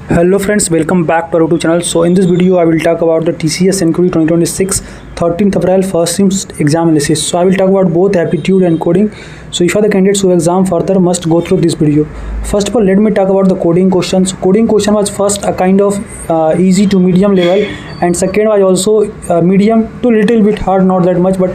Hello friends, welcome back to our YouTube channel. So in this video I will talk about the TCS NQT 2026 13th April first sems exam analysis. So I will talk about both aptitude and coding. So if you are the candidates who exam further must go through this video. First of all, let me talk about the coding questions. So coding question was first a kind of easy to medium level, and second was also medium to little bit hard, not that much, but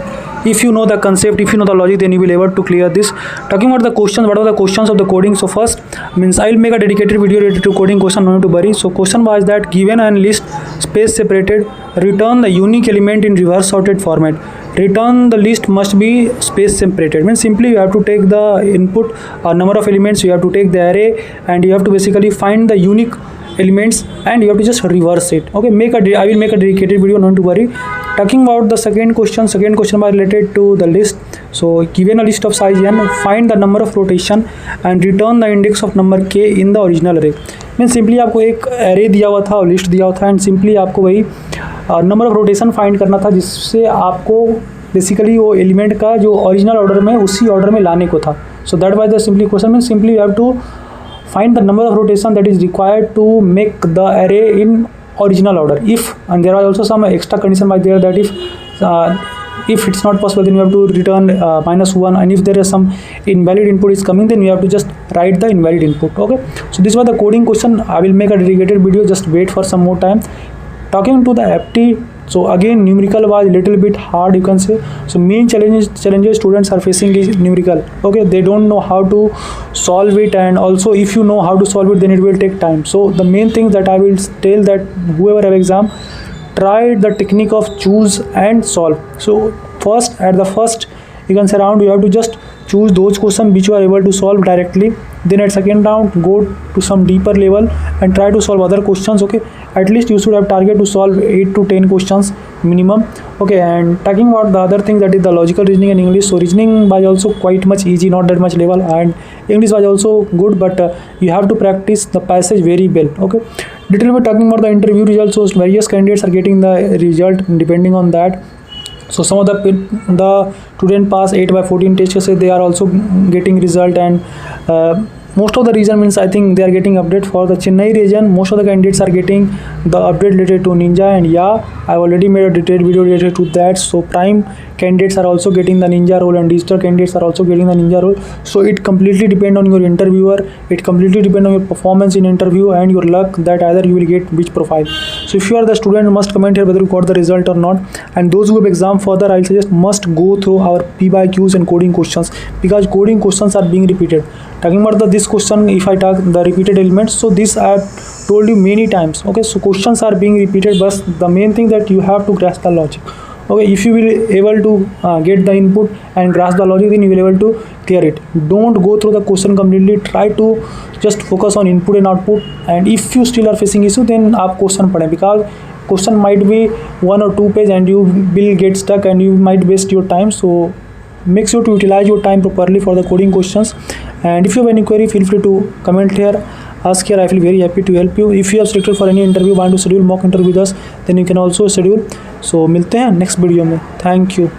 if you know the concept, if you know the logic, then you will able to clear this. Talking about the questions, what are the questions of the coding? So first means I will make a dedicated video related to coding question, no need to worry. So question was that given and list space separated, return the unique element in reverse sorted format. Return the list must be space separated, means simply you have to take the input number of elements, you have to take the array, and you have to basically find the unique elements and you have to just reverse it. Okay, I will make a dedicated video, not to worry. Talking about the second question was related to the list. So given a list of size n, find the number of rotation and return the index of number k in the original array. Mean simply आपको एक array दिया हुआ था और list दिया हुआ था, and simply आपको वही नंबर ऑफ रोटेशन फाइंड करना था जिससे आपको बेसिकली वो एलिमेंट का जो ओरिजिनल ऑर्डर में उसी ऑर्डर में लाने को था. So that was the simply question. Mean simply you have to find the number of rotation that is required to make the array in original order. If, and there are also some extra condition by there, that if it's not possible, then you have to return -1, and if there is some invalid input is coming, then you have to just write the invalid input. Okay, so this was the coding question. I will make a dedicated video, just wait for some more time. Talking to the apti, so again numerical was little bit hard, you can say. So main challenges students are facing is numerical. Okay, they don't know how to solve it, and also if you know how to solve it, then it will take time. So the main thing that I will tell that whoever have exam, try the technique of choose and solve. So first, at the first you can say round, you have to just choose those questions which you are able to solve directly. Then at second round, go to some deeper level and try to solve other questions. Okay, at least you should have target to solve 8 to 10 questions minimum. Okay, and talking about the other thing, that is the logical reasoning and English. So reasoning was also quite much easy, not that much level, and English was also good, but you have to practice the passage very well. Okay, little bit talking about the interview results. So various candidates are getting the result depending on that. So some of the student pass 8/14 test, say they are also getting result, and most of the region, means I think they are getting update for the Chennai region. Most of the candidates are getting the update related to Ninja, and yeah, I've already made a detailed video related to that. So prime candidates are also getting the Ninja role, and digital candidates are also getting the Ninja role. So it completely depend on your interviewer, it completely depend on your performance in interview and your luck, that either you will get which profile. So if you are the student, you must comment here whether you got the result or not. And those who have exam further, I'll suggest must go through our PYQs and coding questions, because coding questions are being repeated. Talking about this question, if I talk the repeated elements, so this I have told you many times. Okay, so questions are being repeated, but the main thing that you have to grasp the logic. Okay, if you will able to get the input and grasp the logic, then you will able to clear it. Don't go through the question completely, try to just focus on input and output. And if you still are facing issue, then आप question पढ़ें, because question might be 1 or 2 page and you will get stuck and you might waste your time. So make sure to utilize your time properly for the coding questions. And if you have any query, feel free to comment here, ask here. I feel very happy to help you. If you have selected for any interview, want to schedule mock interview with us, then you can also schedule. So मिलते हैं next video में. Thank you.